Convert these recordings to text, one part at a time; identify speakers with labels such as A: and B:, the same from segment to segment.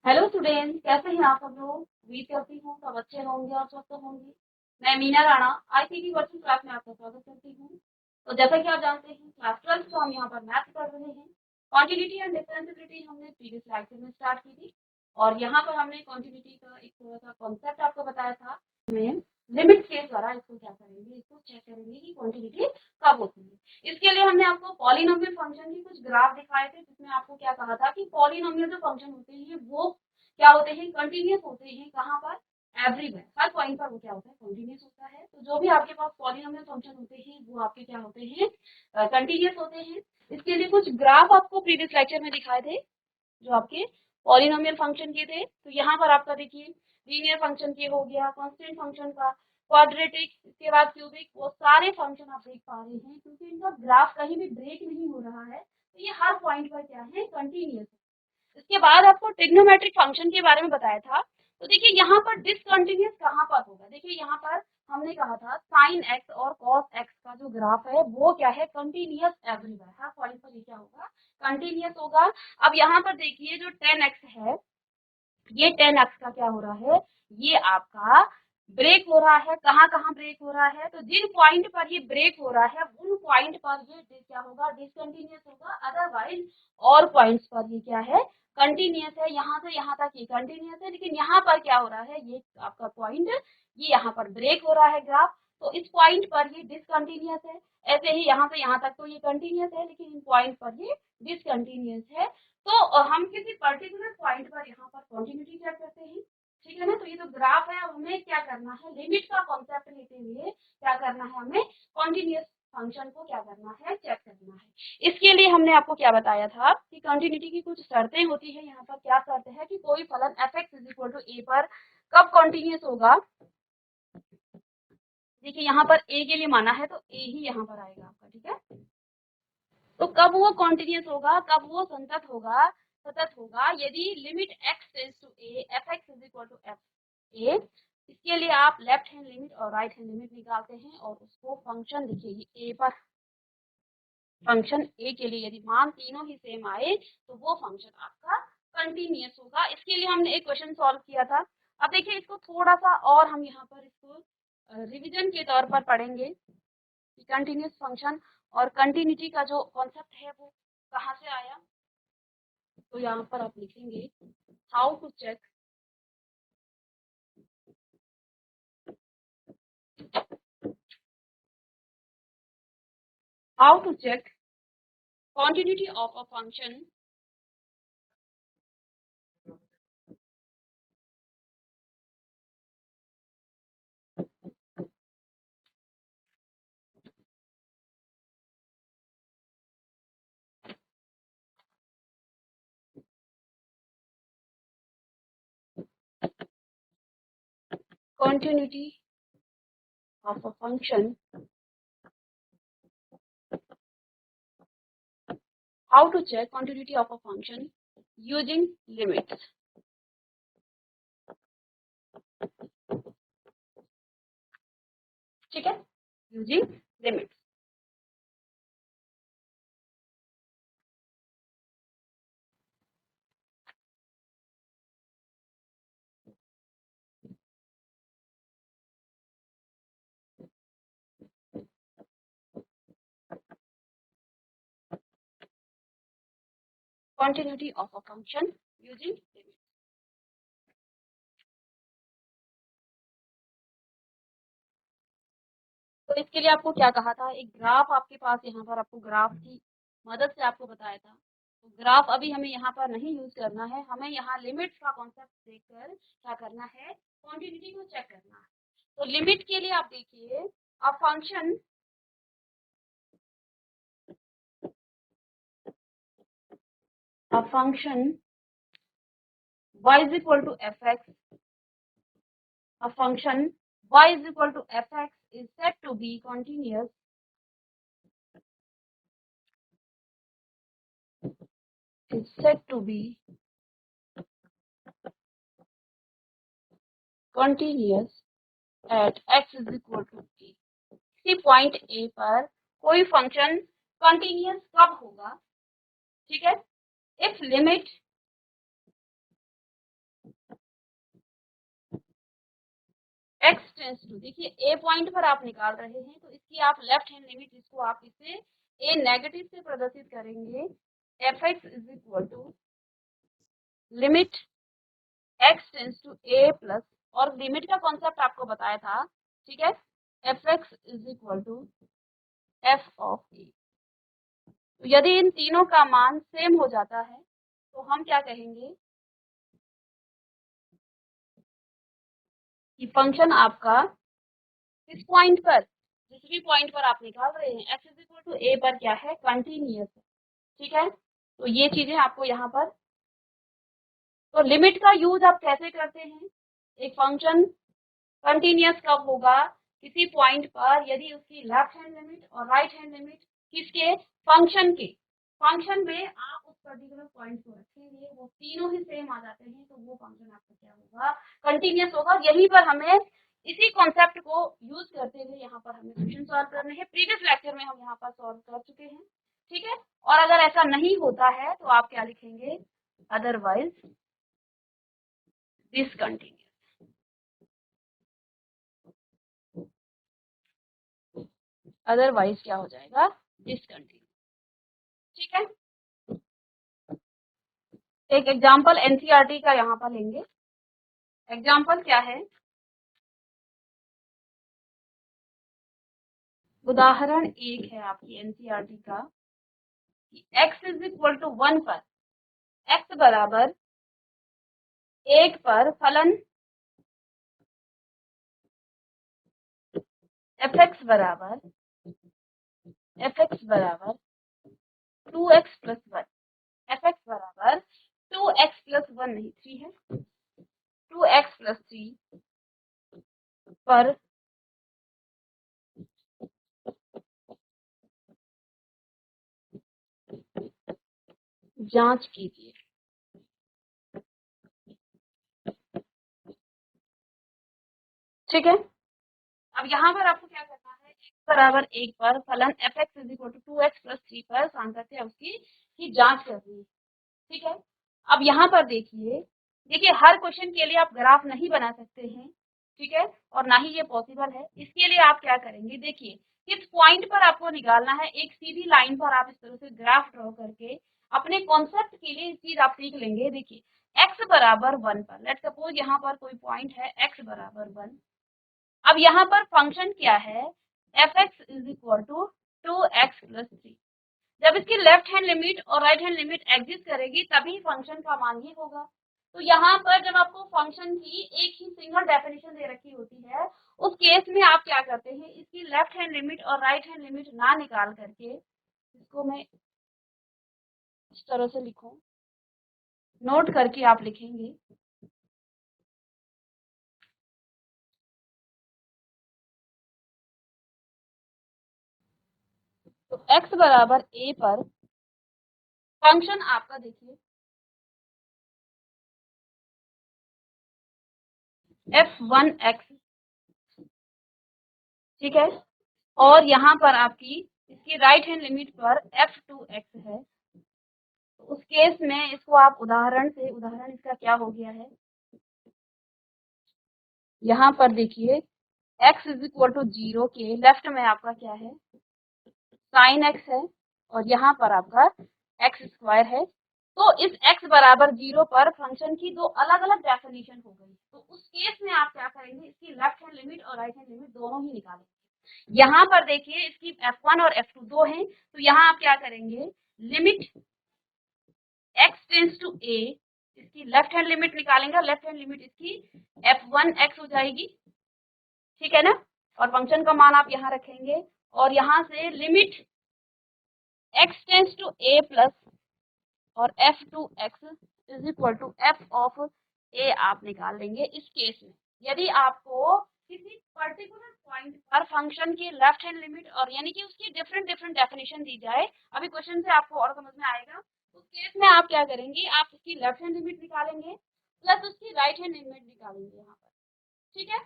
A: Hello student, कैसे हैं आप सब लोग। उम्मीद करती हूँ सब अच्छे होंगे और स्वस्थ होंगे। मैं Meena Rana ICT virtual class में आपका स्वागत करती हूँ। तो जैसा कि आप जानते हैं, क्लास 12 को हम यहाँ पर मैथ पढ़ रहे हैं। कॉन्टिन्यूटी एंड डिफरेंशिएबिलिटी हमने प्रीवियस लेक्चर में स्टार्ट की थी और यहाँ पर हमने कॉन्टिन्यूटी का एक थोड़ा सा कॉन्सेप्ट आपको बताया था। हमें लिमिट के द्वारा इसको क्या करेंगे, इसको चेक करेंगे कि कॉन्टिन्यूटी कब होती है। इसके लिए हमने आपको पॉलिनोमियल फंक्शन के कुछ ग्राफ दिखाए थे, जिसमें आपको क्या कहा था कि पॉलिनोमियल जो फंक्शन होते हैं वो क्या होते हैं, कंटिन्यूअस होते हैं। कहाँ पर? एवरीवेयर, हर पॉइंट पर वो क्या होता है, कंटिन्यूअस होता है। तो जो भी आपके पास पॉलिनोमियल फंक्शन होते हैं वो आपके क्या होते हैं, कंटिन्यूअस होते हैं। इसके लिए कुछ ग्राफ आपको प्रीवियस लेक्चर में दिखाए थे जो आपके पॉलिनोमियल फंक्शन के थे। तो यहाँ पर आपका देखिए लीनियर फंक्शन के हो गया, कांस्टेंट फंक्शन का, क्वाड्रेटिक, इसके बाद क्यूबिक, वो सारे फंक्शन आप देख पा रहे हैं क्योंकि इनका ग्राफ कहीं भी ब्रेक नहीं हो रहा है। तो ये हर पॉइंट पर क्या है, कंटिन्यूअस। इसके बाद आपको ट्रिग्नोमेट्रिक फंक्शन के बारे में बताया था। तो देखिए यहाँ पर डिसकंटिन्यूअस कहाँ पर होगा। देखिए यहाँ पर हमने कहा था साइन एक्स और कॉस एक्स का जो ग्राफ है वो क्या है, कंटिन्यूअस एवरीवेयर, हर पॉइंट पर ये क्या होगा, कंटिन्यूअस होगा। अब यहाँ पर देखिए जो 10x है, ये 10x का क्या हो रहा है, ये आपका ब्रेक हो रहा है। कहाँ कहाँ ब्रेक हो रहा है, तो जिन पॉइंट पर ये ब्रेक हो रहा है उन पॉइंट पर ये क्या होगा, डिसकंटिन्यूअस होगा। अदरवाइज और पॉइंट्स पर ये क्या है, कंटिन्यूअस है। यहाँ से यहाँ तक ये कंटिन्यूअस है, लेकिन यहाँ पर क्या हो रहा है, ये आपका पॉइंट ये यहाँ पर ब्रेक हो रहा है ग्राफ, तो इस पॉइंट पर ये डिसकंटिन्यूअस है। ऐसे ही यहाँ से यहाँ तक तो ये कंटिन्यूअस है, लेकिन इन पॉइंट पर ये डिसकंटिन्यूअस है। तो हम किसी पर्टिकुलर पॉइंट पर यहाँ पर कंटिन्यूटी चेक करते हैं, ठीक है ना। तो ये जो ग्राफ है, हमें क्या करना है, लिमिट का कॉन्सेप्ट लेते हुए क्या करना है, हमें कंटिन्यूअस फंक्शन को क्या करना है, चेक करना है। इसके लिए हमने आपको क्या बताया था कि कंटिन्यूटी की कुछ शर्तें होती है। यहाँ पर क्या शर्त है कि कोई फलन f(x) = a पर कब कंटिन्यूअस होगा। देखिए यहाँ पर a के लिए माना है तो a ही यहाँ पर आएगा आपका, ठीक है। तो कब वो कॉन्टिन्यूअस होगा, कब वो संतत होगा, सतत होगा, यदि limit x tends to a f(x) = f(a). इसके लिए आप लेफ्ट हैंड लिमिट और राइट हैंड लिमिट निकालते हैं और उसको फंक्शन देखिए a पर, फंक्शन a के लिए यदि मान तीनों ही सेम आए तो वो फंक्शन आपका कंटिन्यूअस होगा। इसके लिए हमने एक क्वेश्चन सॉल्व किया था। अब देखिए इसको थोड़ा सा और हम यहाँ पर इसको रिवीजन के तौर पर पढ़ेंगे कि कंटिन्यूअस फंक्शन और कंटिन्यूटी का जो कॉन्सेप्ट है वो कहाँ से आया। तो यहाँ पर आप लिखेंगे how to check continuity of a function continuity of a function how to check continuity of a function using limits, ठीक है, using limits। continuity of a function using limits। तो इसके लिए आपको क्या कहा था, एक ग्राफ आपके पास यहाँ पर आपको ग्राफ की मदद से आपको बताया था। तो ग्राफ अभी हमें यहाँ पर नहीं यूज करना है, हमें यहाँ लिमिट्स का कॉन्सेप्ट देखकर क्या करना है, क्वांटिटी को चेक करना है। तो लिमिट के लिए आप देखिए a function y = fx, a function y = fx is said to be continuous at x = a। किसी पॉइंट a पर कोई फंक्शन कंटिन्यूअस कब होगा, ठीक है, if limit x tends to, देखिए a पॉइंट पर आप निकाल रहे हैं तो इसकी आप लेफ्ट हैंड लिमिट, जिसको आप इसे a नेगेटिव से प्रदर्शित करेंगे, fx is equal to limit x tends to a plus, और लिमिट का कॉन्सेप्ट आपको बताया था, ठीक है, fx is equal to f of a। तो यदि इन तीनों का मान सेम हो जाता है तो हम क्या कहेंगे कि फंक्शन आपका इस पॉइंट पर, जिस भी पॉइंट पर आप निकाल रहे हैं, x is equal to a पर क्या है, कंटिन्यूअस है, ठीक है। तो ये चीजें आपको यहाँ पर, तो लिमिट का यूज आप कैसे करते हैं, एक फंक्शन कंटिन्यूअस कब होगा, किसी पॉइंट पर यदि उसकी लेफ्ट हैंड लिमिट और राइट हैंड लिमिट किसके, फंक्शन में आप उस पर्टिकुलर पॉइंट को रखेंगे, वो तीनों ही सेम आ जाते हैं, तो वो फंक्शन आपका क्या होगा, कंटिन्यूअस होगा। यहीं पर हमें इसी कॉन्सेप्ट को यूज करते हुए यहाँ पर हमें क्वेश्चन सॉल्व करने हैं। प्रीवियस लेक्चर में हम यहाँ पर सॉल्व कर चुके हैं, ठीक है। और अगर ऐसा नहीं होता है तो आप क्या लिखेंगे, अदरवाइज डिसकंटिन्यूअस, अदरवाइज क्या हो जाएगा, डिसकंटिन्यूअस, ठीक है। एक एग्जाम्पल एनसीईआरटी का यहाँ पर लेंगे। एग्जाम्पल क्या है, उदाहरण 1 है आपकी एनसीईआरटी का, x इज इक्वल टू 1 पर, x बराबर 1 पर फलन fx बराबर 2x प्लस 1, fx बराबर 2x प्लस 1 नहीं 3 है, 2x प्लस 3 पर जांच कीजिए। ठीक है, अब यहाँ पर आपको क्या करना है, x बराबर 1 पर फलन fx is equal to 2x plus 3 पर सांतत्य उसकी की जांच करनी है, ठीक है। अब यहाँ पर देखिए हर क्वेश्चन के लिए आप ग्राफ नहीं बना सकते हैं, ठीक है, और ना ही ये पॉसिबल है। इसके लिए आप क्या करेंगे, देखिए किस पॉइंट पर आपको निकालना है, एक सीधी लाइन पर आप इस तरह से ग्राफ ड्रॉ करके अपने कॉन्सेप्ट के लिए चीज आप सीख लेंगे। देखिए x बराबर 1 पर, लेट सपोज यहाँ पर कोई पॉइंट है x बराबर 1। अब यहाँ पर फंक्शन क्या है, fx is equal to 2x plus 3। जब इसकी लेफ्ट हैंड लिमिट और राइट हैंड लिमिट एग्जिस्ट करेगी तभी फंक्शन का मान ये होगा। तो यहाँ पर जब आपको फंक्शन की एक ही सिंगल डेफिनेशन दे रखी होती है, उस केस में आप क्या करते हैं, इसकी लेफ्ट हैंड लिमिट और राइट हैंड लिमिट ना निकाल करके, इसको मैं इस तरह से लिखूं, नोट करके आप लिखेंगे, तो x बराबर a पर फंक्शन आपका देखिए f1x, ठीक है, और यहाँ पर आपकी इसकी राइट हैंड लिमिट पर f2x है। तो उस केस में इसको आप उदाहरण इसका क्या हो गया है, यहाँ पर देखिए x इज इक्वल टू 0 के लेफ्ट में आपका क्या है, साइन x है, और यहाँ पर आपका x स्क्वायर है। तो इस x बराबर 0 पर फंक्शन की दो अलग अलग डेफिनेशन हो गई। तो उस केस में आप क्या करेंगे, इसकी लेफ्ट हैंड लिमिट और राइट हैंड लिमिट दोनों ही निकालेंगे। यहाँ पर देखिए इसकी f1 और f2 दो हैं, तो यहाँ आप क्या करेंगे, limit x tends to a, इसकी लेफ्ट हैंड लिमिट निकालेंगे, लेफ्ट हैंड लिमिट इसकी f1x हो जाएगी, ठीक है ना, और फंक्शन का मान आप यहाँ रखेंगे, और यहाँ से limit x tends to a plus और f2x is equal to f of a आप निकाल लेंगे। इस केस में यदि आपको किसी पर्टिकुलर पॉइंट पर फंक्शन की लेफ्ट हैंड लिमिट और यानी कि उसकी डिफरेंट डिफरेंट डेफिनेशन दी जाए, अभी क्वेश्चन से आपको और समझ में आएगा, उस केस में आप क्या करेंगे, आप उसकी लेफ्ट हैंड लिमिट निकालेंगे प्लस उसकी राइट हैंड लिमिट निकालेंगे यहाँ पर, ठीक है,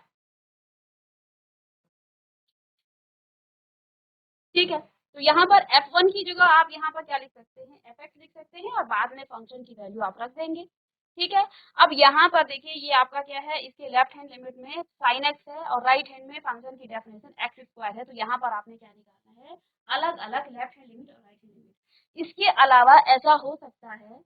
A: ठीक है। तो यहाँ पर f1 की जगह आप यहाँ पर क्या लिख सकते हैं, fx लिख सकते हैं, और बाद में फंक्शन की वैल्यू आप रख देंगे। ठीक है। अब यहाँ पर देखिए ये आपका क्या है, इसके लेफ्ट हैंड लिमिट में साइन एक्स है और राइट हैंड में फंक्शन की डेफिनेशन एक्स स्क्वायर है। तो यहाँ पर आपने क्या निकालना है, अलग अलग लेफ्ट हैंड लिमिट और राइट हैंड लिमिट। इसके अलावा ऐसा हो सकता है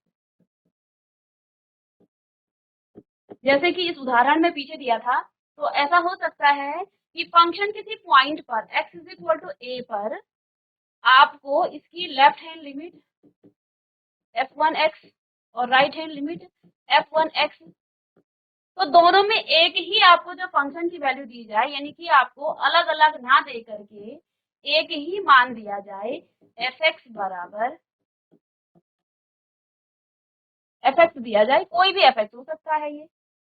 A: जैसे कि इस उदाहरण में पीछे दिया था, तो ऐसा हो सकता है कि फंक्शन किसी पॉइंट पर x is equal to a पर आपको इसकी लेफ्ट हैंड लिमिट f1x और राइट हैंड लिमिट f1x, तो दोनों में एक ही आपको जो फंक्शन की वैल्यू दी जाए, यानी कि आपको अलग अलग ना दे करके एक ही मान दिया जाए, fx बराबर fx दिया जाए, कोई भी fx हो सकता है ये,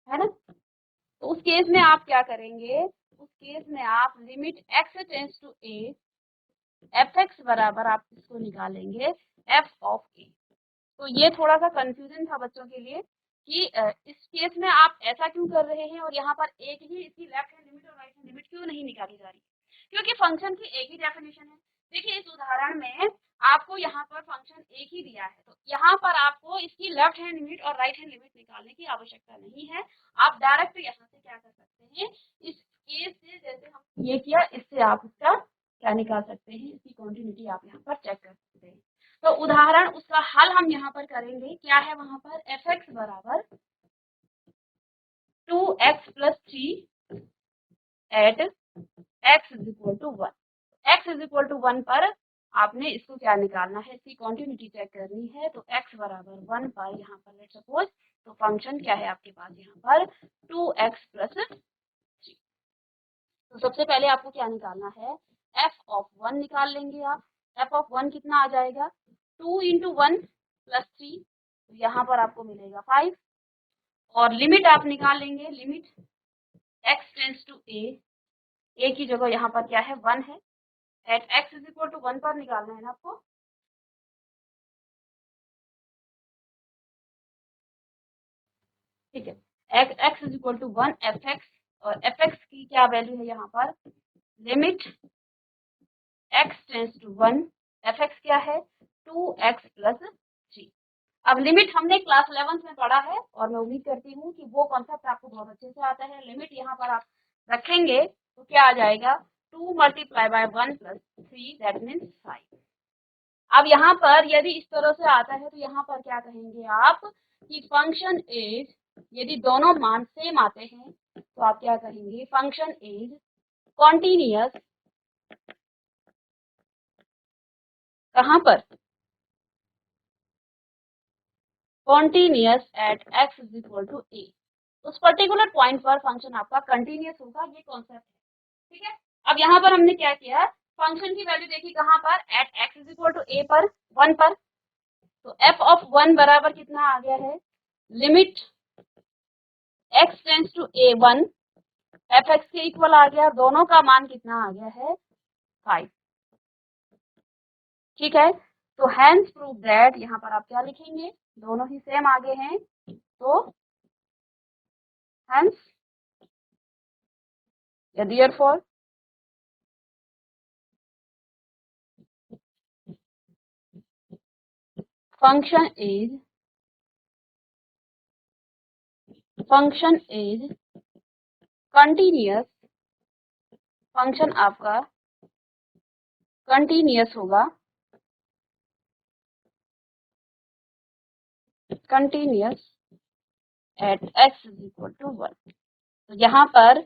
A: है ना। तो उस केस में आप क्या करेंगे, उस केस में आप limit x tends to a fx बराबर आप इसको निकालेंगे f ऑफ a। तो ये थोड़ा सा कंफ्यूजन था बच्चों के लिए कि इस केस में आप ऐसा क्यों कर रहे हैं और यहाँ पर एक ही इसकी लेफ्ट हैंड लिमिट और राइट हैंड लिमिट क्यों नहीं निकाली जा रही, क्योंकि फंक्शन की एक ही डेफिनेशन है। देखिए इस उदाहरण में आपको यहाँ पर फंक्शन एक ही दिया है, तो यहाँ पर आपको इसकी लेफ्ट हैंड लिमिट और राइट हैंड लिमिट निकालने की आवश्यकता नहीं है। आप डायरेक्ट यहाँ से क्या कर सकते हैं, इस केस से जैसे हम ये किया, इससे आप इसका क्या निकाल सकते हैं, इसकी कॉन्टिन्यूटी आप यहाँ पर चेक कर सकते हैं। तो उदाहरण उसका हल हम यहाँ पर करेंगे, क्या है वहां पर fx बराबर 2x plus 3 at x is equal to 1। x is equal to 1 पर आपने इसको क्या निकालना है, इसकी कॉन्टिन्यूटी चेक करनी है। तो x बराबर 1 पर यहाँ पर लेट सपोज, तो फंक्शन क्या है आपके पास यहाँ पर 2x प्लस 3। तो सबसे पहले आपको क्या निकालना है, f ऑफ 1 निकाल लेंगे आप। f ऑफ 1 कितना आ जाएगा, 2 इंटू 1 प्लस 3, तो यहाँ पर आपको मिलेगा 5। और लिमिट आप निकाल लेंगे, limit x tends to a की जगह यहाँ पर क्या है 1 है, at x is equal to 1 पर निकालना है ना आपको। ठीक है, x is equal to 1 fx, और fx की क्या वैल्यू है यहाँ पर, limit x tends to 1, fx क्या है 2x प्लस 3। अब लिमिट हमने क्लास 11 में पढ़ा है और मैं उम्मीद करती हूँ कि वो कॉन्सेप्ट आपको बहुत अच्छे से आता है। लिमिट यहाँ पर आप रखेंगे तो क्या आ जाएगा, 2 multiply by 1 plus 3 that means 5। अब यहाँ पर यदि इस तरह से आता है तो यहाँ पर क्या कहेंगे आप कि फंक्शन इज, यदि दोनों मान सेम आते हैं तो आप क्या कहेंगे, फंक्शन इज कॉन्टिन्यूअस कहाँ पर, continuous at x is equal to a। उस पर्टिकुलर पॉइंट पर फंक्शन आपका कंटिन्यूअस होगा, ये कॉन्सेप्ट है। ठीक है, अब यहाँ पर हमने क्या किया, फंक्शन की वैल्यू देखी कहाँ पर, at x is equal to a पर 1 पर। तो f ऑफ 1 बराबर कितना आ गया है, limit x tends to a 1, fx के इक्वल आ गया, दोनों का मान कितना आ गया है 5। ठीक है, तो हैंस प्रूव दैट, यहाँ पर आप क्या लिखेंगे, दोनों ही सेम आगे हैं, तो हैंस या therefore function is continuous, function आपका कंटिन्यूअस होगा, continuous at x is equal to 1। तो यहाँ पर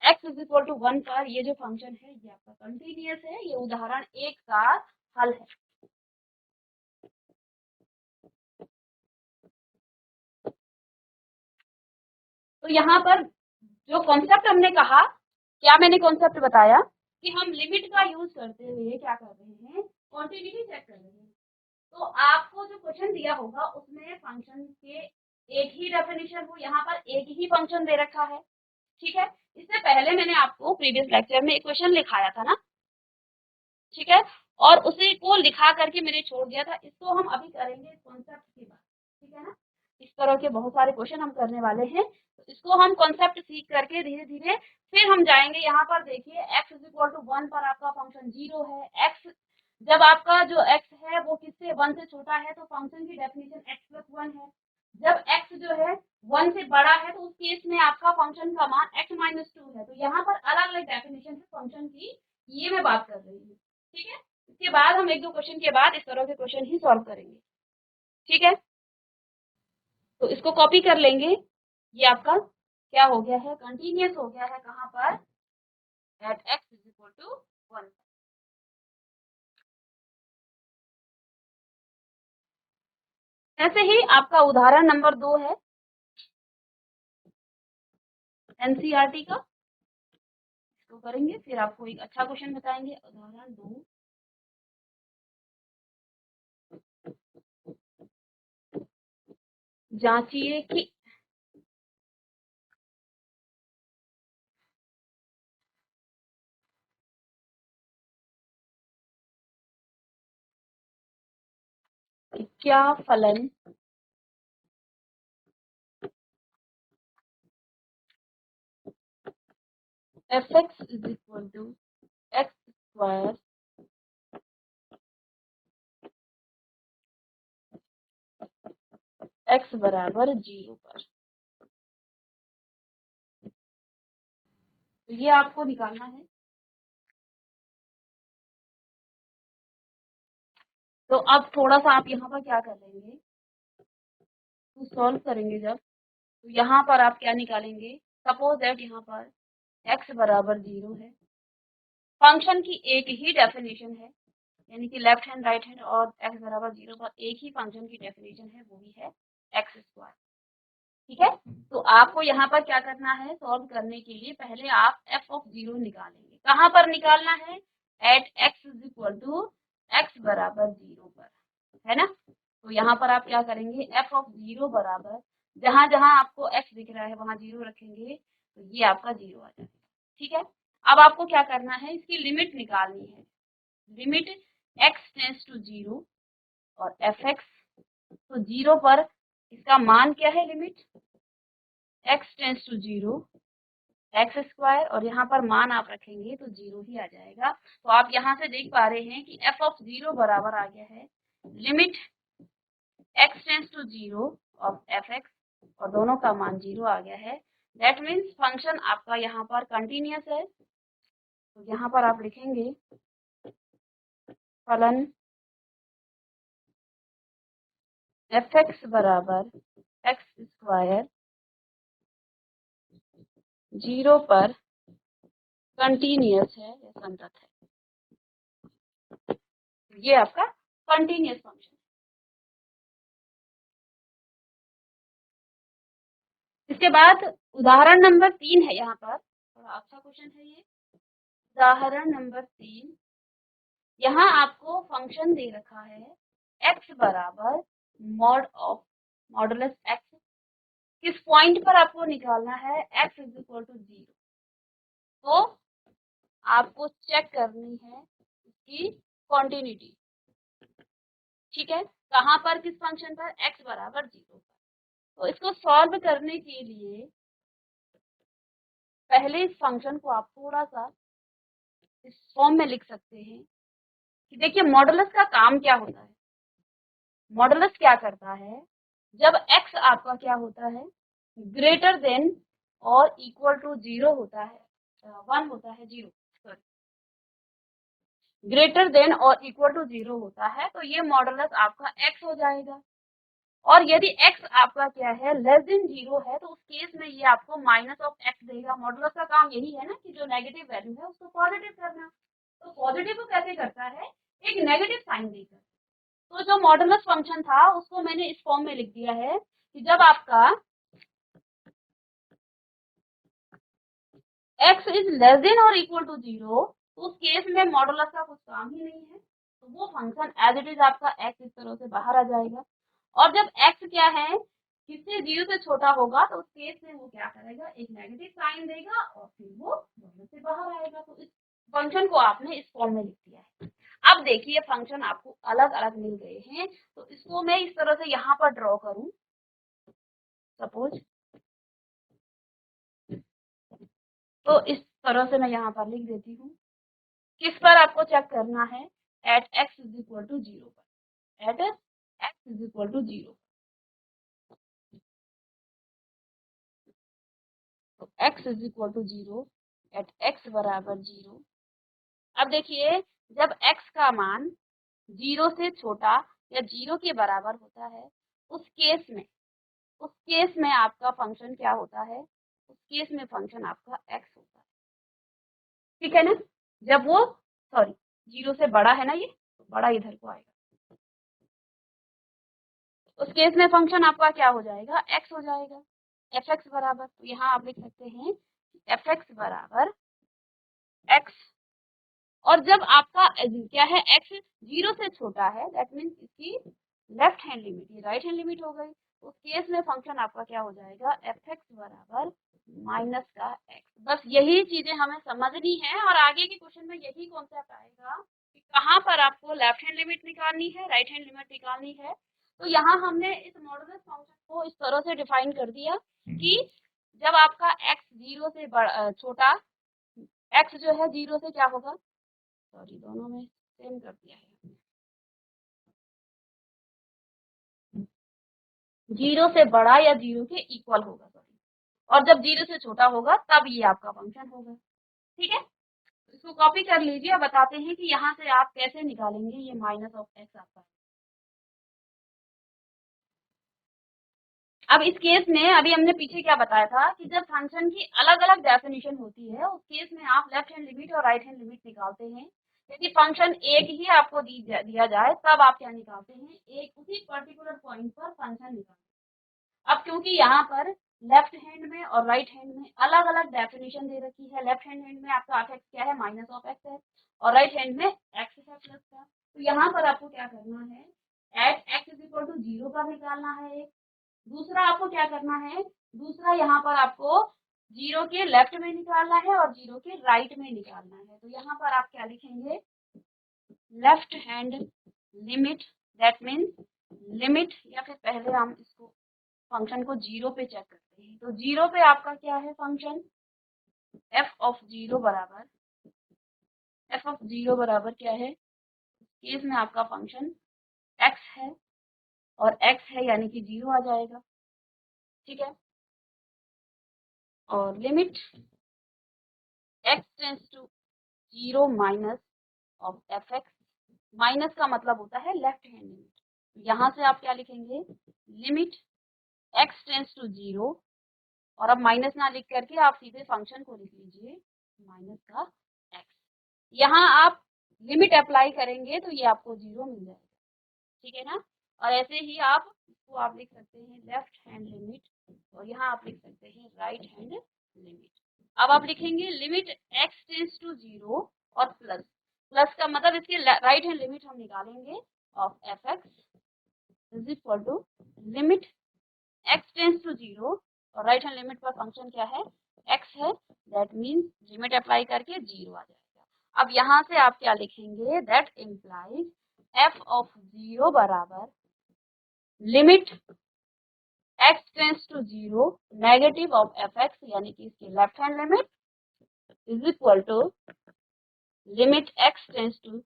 A: x इज इक्वल टू 1 पर ये जो फंक्शन है ये आपका कंटिन्यूअस है। ये उदाहरण 1 का हल है। तो यहाँ पर जो कॉन्सेप्ट हमने कहा, क्या मैंने कॉन्सेप्ट बताया कि हम लिमिट का यूज करते हुए क्या कर रहे हैं, क्वांटिटी चेक कर रहे हैं। तो आपको जो क्वेश्चन दिया होगा उसमें फंक्शन के एक ही डेफिनेशन हो, यहाँ पर एक ही फंक्शन दे रखा है। ठीक है, इससे पहले मैंने आपको प्रीवियस लेक्चर में एक क्वेश्चन लिखाया था ना, ठीक है, और उसे को लिखा करके मैंने छोड़ दिया था। इसको हम अभी करेंगे इस कॉन्सेप्ट के बाद, ठीक है ना। इस तरह के बहुत सारे क्वेश्चन हम करने वाले हैं, तो इसको हम कॉन्सेप्ट सीख करके धीरे धीरे फिर हम जाएंगे। यहाँ पर देखिए x इज इक्वल टू 1 पर आपका फंक्शन 0 है। x जब आपका जो x है वो किससे 1 से छोटा है तो फंक्शन की डेफिनेशन x प्लस 1 है। जब x जो है 1 से बड़ा है तो उस केस में आपका फंक्शन का मान x माइनस 2 है। तो यहाँ पर अलग अलग डेफिनेशन है फंक्शन की, ये मैं बात कर रही हूँ। ठीक है, इसके बाद हम एक दो क्वेश्चन के बाद इस तरह के क्वेश्चन ही सॉल्व करेंगे। ठीक है, तो इसको कॉपी कर लेंगे। ये आपका क्या हो गया है, कंटिन्यूअस हो गया है कहाँ पर, at x is equal to 1। ऐसे ही आपका उदाहरण नंबर 2 है एनसीईआरटी का, इसको करेंगे फिर आपको एक अच्छा क्वेश्चन बताएंगे। उदाहरण 2, जांचिए कि क्या फलन f(x) is equal to x square x बराबर 0 पर। तो ये आपको निकालना है। तो अब थोड़ा सा आप यहाँ पर क्या कर लेंगे, तो सॉल्व करेंगे जब, तो यहाँ पर आप क्या निकालेंगे, सपोज दैट यहाँ पर x बराबर 0 है, फंक्शन की एक ही डेफिनेशन है, यानी कि लेफ्ट हैंड राइट हैंड और x बराबर 0 पर एक ही फंक्शन की डेफिनेशन है, वो भी है x स्क्वायर। ठीक है, तो आपको यहाँ पर क्या करना है, सॉल्व करने के लिए पहले आप f ऑफ 0 निकालेंगे। कहाँ पर निकालना है, at x is equal to x बराबर 0 पर, है ना। तो यहाँ पर आप क्या करेंगे, f ऑफ 0 बराबर, जहां जहां आपको x दिख रहा है वहां 0 रखेंगे, तो ये आपका 0 आ जाएगा। ठीक है, अब आपको क्या करना है, इसकी लिमिट निकालनी है। लिमिट x टेंड्स टू 0 और fx, तो 0 पर इसका मान क्या है, limit x tends to 0 x square, और यहाँ पर मान आप रखेंगे तो 0 ही आ जाएगा। तो आप यहाँ से देख पा रहे हैं कि f ऑफ 0 बराबर आ गया है limit x tends to 0 of fx, और दोनों का मान 0 आ गया है। दैट मीन्स फंक्शन आपका यहाँ पर कंटिन्यूअस है। तो यहाँ पर आप लिखेंगे फलन fx बराबर एक्स स्क्वायर 0 पर कंटिन्यूअस है या संतत है। ये आपका कंटिन्यूअस फंक्शन। इसके बाद उदाहरण नंबर 3 है, यहाँ पर थोड़ा अच्छा क्वेश्चन है ये। उदाहरण नंबर 3, यहाँ आपको फंक्शन दे रखा है x बराबर मॉड ऑफ मॉडुलस x, किस पॉइंट पर आपको निकालना है, x इज इक्वल टू 0। तो आपको चेक करनी है इसकी कॉन्टिन्यूटी। ठीक है, कहाँ पर, किस फंक्शन पर, x बराबर 0 पर। तो इसको सॉल्व करने के लिए पहले इस फंक्शन को आप थोड़ा सा इस फॉर्म में लिख सकते हैं कि देखिए मॉडुलस का काम क्या होता है। मॉडुलस क्या करता है, जब x आपका क्या होता है, ग्रेटर देन और इक्वल टू 0 होता है, 1 होता है, 0 सॉरी, ग्रेटर देन और इक्वल टू 0 होता है, तो ये मॉडुलस आपका x हो जाएगा। और यदि x आपका क्या है, लेस देन 0 है, तो उस केस में ये आपको माइनस ऑफ x देगा। मॉडुलस का काम यही है ना कि जो नेगेटिव वैल्यू है उसको पॉजिटिव करना। तो पॉजिटिव को कैसे करता है, एक नेगेटिव साइन देकर। तो जो मॉडुलस फंक्शन था उसको मैंने इस फॉर्म में लिख दिया है कि जब आपका x इज लेस देन और इक्वल टू 0, तो उस केस में मॉडुलस का कुछ काम ही नहीं है, तो वो फंक्शन एज इट इज आपका x इस तरह से बाहर आ जाएगा। और जब x क्या है, किससे 0 से छोटा होगा, तो उस केस में वो क्या करेगा, एक नेगेटिव साइन देगा और फिर वो मॉडुलस से बाहर आएगा। तो इस फंक्शन को आपने इस फॉर्म में लिख दिया है। अब देखिए फंक्शन आपको अलग अलग मिल गए हैं, तो इसको मैं इस तरह से यहाँ पर ड्रॉ करूं, सपोज, तो इस तरह से मैं यहाँ पर लिख देती हूँ। किस पर आपको चेक करना है, at x is equal to 0 पर, at x is equal to 0। x is equal to 0 at x बराबर 0। अब देखिए जब x का मान 0 से छोटा या 0 के बराबर होता है उस केस में आपका फंक्शन क्या होता है, उस केस में फंक्शन आपका x होता है, ठीक है ना। जब वो 0 से बड़ा है ना, ये तो बड़ा इधर को आएगा, उस केस में फंक्शन आपका क्या हो जाएगा, x हो जाएगा। fx बराबर, तो यहाँ आप लिख सकते हैं fx बराबर x, और जब आपका क्या है x 0 से छोटा है दैट मीन्स इसकी लेफ्ट हैंड लिमिट, ये राइट हैंड लिमिट हो गई, उस केस में फंक्शन आपका क्या हो जाएगा, fx बराबर माइनस का x। बस यही चीजें हमें समझनी है और आगे के क्वेश्चन में यही कॉन्सेप्ट आएगा कि कहाँ पर आपको लेफ्ट हैंड लिमिट निकालनी है, राइट हैंड लिमिट निकालनी है। तो यहाँ हमने इस मॉडुलस फंक्शन को इस तरह से डिफाइन कर दिया कि जब आपका x 0 से छोटा, x जो है 0 से क्या होगा, दोनों में सेम कर दिया है, 0 से बड़ा या 0 के इक्वल होगा, और जब 0 से छोटा होगा तब ये आपका फंक्शन होगा, ठीक है। इसको कॉपी कर लीजिए, बताते हैं कि यहाँ से आप कैसे निकालेंगे ये माइनस ऑफ एक्स आपका। अब इस केस में अभी हमने पीछे क्या बताया था कि जब फंक्शन की अलग अलग डेफिनेशन होती है उस केस में आप लेफ्ट हैंड लिमिट और राइट हैंड लिमिट निकालते हैं। यदि फंक्शन एक ही आपको दिया जाए तब आप क्या निकालते हैं, एक उसी पर्टिकुलर पॉइंट पर फंक्शन निकालते हैं। अब क्योंकि यहाँ पर लेफ्ट हैंड में और राइट हैंड में अलग अलग डेफिनेशन दे रखी है, लेफ्ट हैंड में आपका एफ एक्स क्या है, माइनस ऑफ एक्स है, और राइट हैंड में एक्स है प्लस का, तो यहाँ पर आपको क्या करना है, at x is equal to 0 पर निकालना है एक। दूसरा आपको क्या करना है, दूसरा यहाँ पर आपको 0 के लेफ्ट में निकालना है और 0 के राइट में निकालना है। तो यहाँ पर आप क्या लिखेंगे, left hand limit, that means limit, या फिर पहले हम इसको फंक्शन को 0 पे चेक करते हैं। तो 0 पे आपका क्या है फंक्शन, f ऑफ 0 बराबर, f ऑफ 0 बराबर क्या है, केस में आपका फंक्शन x है और x है यानी कि 0 आ जाएगा, ठीक है। और limit x tends to 0 minus of f x, minus का मतलब होता है लेफ्ट हैंड लिमिट। यहाँ से आप क्या लिखेंगे, लिमिट x टेंड्स टू 0, और अब माइनस ना लिख करके आप सीधे फंक्शन को लिख लीजिए माइनस का x। यहाँ आप लिमिट अप्लाई करेंगे तो ये आपको 0 मिल जाएगा, ठीक है ना। और ऐसे ही आप इसको आप लिख सकते हैं लेफ्ट हैंड लिमिट, और यहाँ आप लिख सकते हैं राइट हैंड लिमिट। अब आप लिखेंगे लिमिट x टेंड्स टू 0 और प्लस, प्लस का मतलब इसकी राइट हैंड लिमिट हम निकालेंगे of f x is equal to limit x tends to 0, और राइट हैंड लिमिट पर फंक्शन क्या है, x है, दैट मीन्स लिमिट अप्लाई करके 0 आ जाएगा। अब यहाँ से आप क्या लिखेंगे, दैट इम्प्लाइज f ऑफ 0 बराबर limit x tends to 0 negative of f x, यानी कि इसकी left hand limit is equal to limit x tends to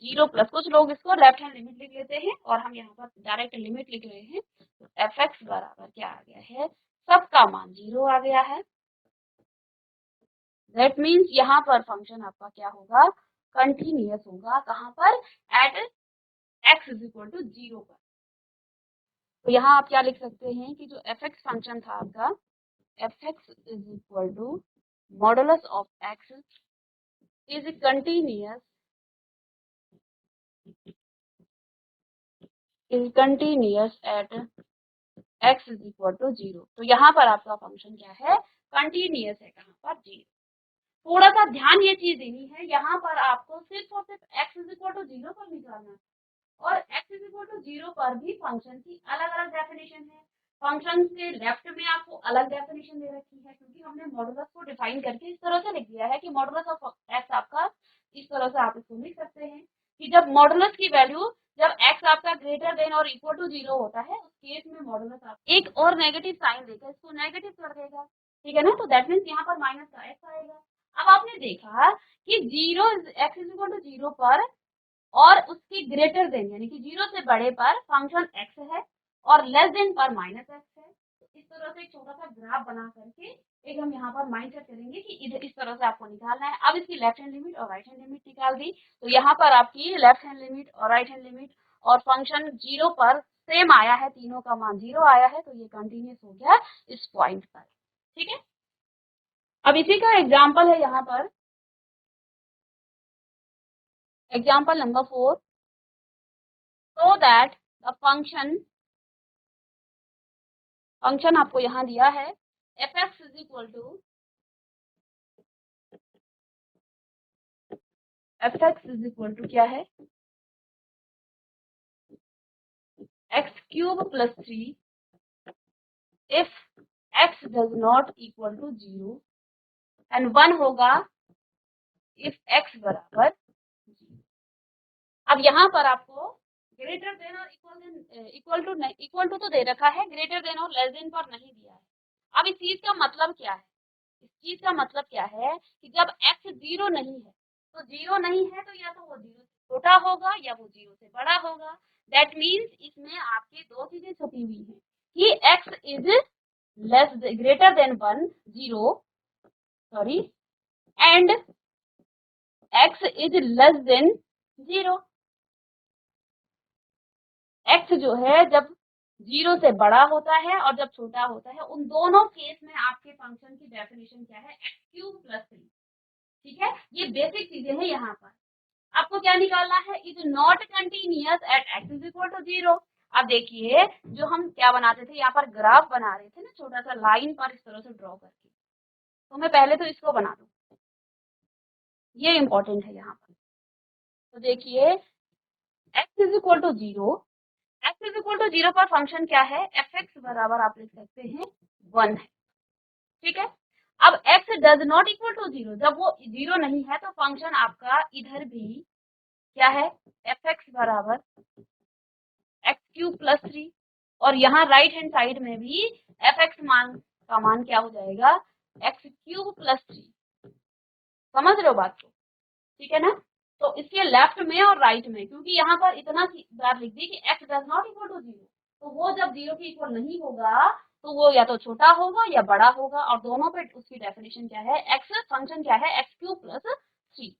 A: 0 plus, कुछ लोग इसको लेफ्ट हैंड लिमिट लिख लेते हैं और हम यहाँ पर डायरेक्ट लिमिट लिख रहे हैं। तो एफ एक्स बराबर क्या आ गया है, सबका मान 0 आ गया है, दैट मीन्स यहाँ पर फंक्शन आपका क्या होगा, कंटिन्यूअस होगा, कहाँ पर, at x is equal to 0 पर। तो यहाँ आप क्या लिख सकते हैं कि जो एफ एक्स फंक्शन था आपका, f x is equal to modulus of x is continuous at x is equal to 0। तो यहाँ पर आपका फंक्शन क्या है, कंटिन्यूअस है, कहाँ पर, 0। थोड़ा सा ध्यान ये चीज देनी है, यहाँ पर आपको सिर्फ और सिर्फ x इज इक्वल टू 0 पर निकालना है, और x इज इक्वल टू 0 पर भी फंक्शन की अलग अलग डेफिनेशन है। फंक्शन के लेफ्ट में आपको अलग डेफिनेशन दे रखी है, क्योंकि हमने मॉडुलस को डिफाइन करके इस तरह से लिख दिया है कि मॉडुलस ऑफ x आपका, इस तरह से आप इसको लिख सकते हैं कि जब मॉडुलस की वैल्यू, जब x आपका ग्रेटर देन और इक्वल टू 0 होता है उस केस में मॉडुलस आप एक और नेगेटिव साइन देकर इसको नेगेटिव कर देगा, ठीक है ना। तो दैट मीन्स यहाँ पर माइनस का x आएगा। अब आपने देखा कि 0 x इज इक्वल टू 0 पर और उसकी ग्रेटर देन यानी कि 0 से बड़े पर फंक्शन x है और लेस देन पर माइनस x है। तो इस तरह तरह से एक छोटा सा ग्राफ बना करके एक हम यहाँ पर माइंड सेट करेंगे कि इधर इस तरह से आपको निकालना है। अब इसकी लेफ्ट हैंड लिमिट और राइट हैंड लिमिट निकाल दी, तो यहाँ पर आपकी लेफ्ट हैंड लिमिट और राइट हैंड लिमिट और फंक्शन 0 पर सेम आया है, तीनों का मान 0 आया है, तो ये कंटिन्यूस हो गया इस पॉइंट पर। ठीक है, अब इसी का एग्जाम्पल है यहाँ पर, example number 4, so that the function आपको यहाँ दिया है fx इज इक्वल टू क्या है, x cube plus 3 if x does not equal to 0 and 1 होगा if x बराबर 0। अब यहाँ पर आपको ग्रेटर देन और इक्वल टू तो दे रखा है, ग्रेटर देन और लेस देन पर नहीं दिया है। अब इस चीज का मतलब क्या है, इस चीज का मतलब क्या है कि जब x 0 नहीं है, तो 0 नहीं है तो या तो वो 0 से छोटा होगा या वो 0 से बड़ा होगा। दैट मीन्स इसमें आपकी दो चीजें छुपी हुई हैं कि x is less greater than 1 0 sorry and x is less than 0। x जो है जब 0 से बड़ा होता है और जब छोटा होता है, उन दोनों केस में आपके फंक्शन की डेफिनेशन क्या है, x क्यूब प्लस 3। ठीक है, ये बेसिक चीजें हैं। यहाँ पर आपको क्या निकालना है, is not continuous at x is equal to 0। अब देखिए, जो हम क्या बनाते थे, यहाँ पर ग्राफ बना रहे थे ना, छोटा सा लाइन पर इस तरह से ड्रॉ करके, तो मैं पहले तो इसको बना दूं, ये इंपॉर्टेंट है यहाँ पर। तो देखिए x is equal to 0, x is equal to 0 पर फंक्शन क्या है, fx बराबर आप लिख सकते हैं 1 है। ठीक है, अब x does not equal to 0, जब वो 0 नहीं है तो फंक्शन आपका इधर भी क्या है, fx बराबर x क्यूब प्लस 3, और यहाँ राइट हैंड साइड में भी fx मान का मान क्या हो जाएगा, x क्यूब प्लस 3। समझ रहे हो बात को, ठीक है ना। तो इसके लेफ्ट में और राइट में, क्योंकि यहाँ पर इतना बार लिख दी कि x does not equal to 0, तो वो जब 0 के इक्वल नहीं होगा तो वो या तो छोटा होगा या बड़ा होगा, और दोनों पे उसकी डेफिनेशन क्या है, x फंक्शन क्या है, x क्यूब प्लस 3।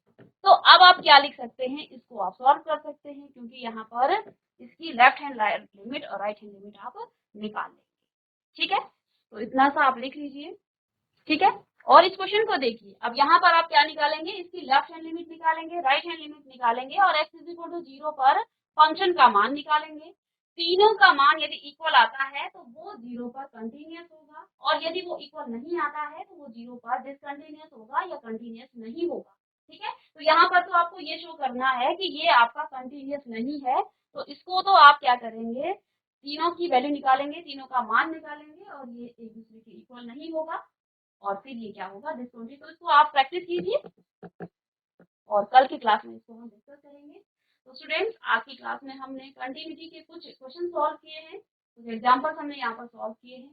A: तो अब आप क्या लिख सकते हैं, इसको आप सॉल्व कर सकते हैं, क्योंकि यहाँ पर इसकी लेफ्ट हैंड लिमिट और राइट हैंड लिमिट आप निकाल लेंगे। ठीक है, तो इतना सा आप लिख लीजिए। ठीक है, और इस क्वेश्चन को देखिए, अब यहाँ पर आप क्या निकालेंगे, इसकी लेफ्ट हैंड लिमिट निकालेंगे, राइट हैंड लिमिट निकालेंगे, और x इज इक्वल टू 0 पर फंक्शन का मान निकालेंगे। तीनों का मान यदि इक्वल आता है तो वो 0 पर कंटिन्यूअस होगा, और यदि वो इक्वल नहीं आता है तो वो 0 पर डिसकंटिन्यूअस होगा या कंटिन्यूअस नहीं होगा। ठीक है, तो यहाँ पर तो आपको ये शो करना है कि ये आपका कंटिन्यूअस नहीं है, तो इसको तो आप क्या करेंगे, तीनों की वैल्यू निकालेंगे, तीनों का मान निकालेंगे, और ये एक दूसरे के इक्वल नहीं होगा, और फिर ये क्या होगा, डिसकंटिन्यूअस। तो इसको आप प्रैक्टिस कीजिए और कल की क्लास में इसको हम डिस्कस करेंगे। तो स्टूडेंट्स, आज की क्लास में हमने कंटिन्यूटी के कुछ क्वेश्चन सॉल्व किए हैं, कुछ एग्जांपल्स हमने यहाँ पर सॉल्व किए हैं,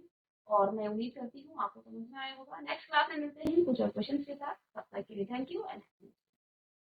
A: और मैं उम्मीद करती हूँ आपको समझ में आया होगा। नेक्स्ट क्लास में मिलते हैं कुछ और क्वेश्चन के साथ, तब तक के लिए थैंक यू एंड